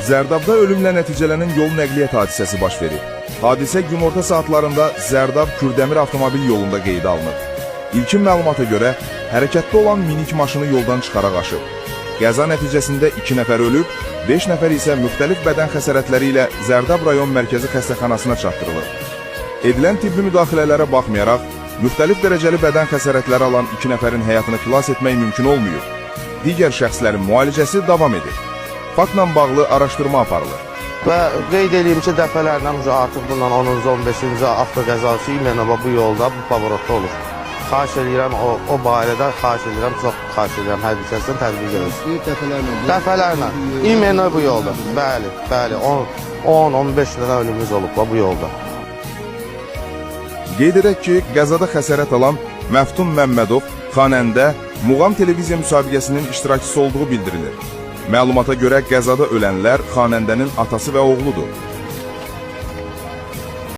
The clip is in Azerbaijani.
Zərdabda ölümlə nəticələnən yol nəqliyyat hadisəsi baş verib. Hadisə günorta saatlarında Zərdab-Kürdəmir avtomobil yolunda qeydə alınıb. İlkin məlumata görə, hərəkətdə olan minik maşını yoldan çıxaraq aşıb. Qəza nəticəsində 2 nəfər ölüb, 5 nəfər isə müxtəlif bədən xəsarətləri ilə Zərdab rayon mərkəzi xəstəxanasına çatdırılıb. Edilən tibbi müdaxilələrə baxmayaraq, müxtəlif dərəcəli bədən xəsarətləri alan 2 nəfərin həyatını xilas etmək mümkün olmuyor. Digər şəxslərin müalicəsi davam edir. Faktla bağlı araşdırma aparılır. Və qeyd edeyim ki, dəfələrlə artıq bundan 10-cu, 15-ci avtoqəzası ilə bu yolda, bu pavorotda olur. Xahiş edirəm, o barədə xahiş edirəm, çox xahiş edirəm, hər bir kəsdən tədbir görürsün. Dəfələrlə. İmенно bu yolda. Bəli, 10-15 dənə ölümümüz olub bu yolda. Qeyd edək ki, qəzada xəsarət alan Məftun Məmmədov xanəndə Muğam televiziya müsabiqəsinin iştirakçısı olduğu bildirilir. Məlumata görə qəzada ölənlər xanəndənin atası və oğludur.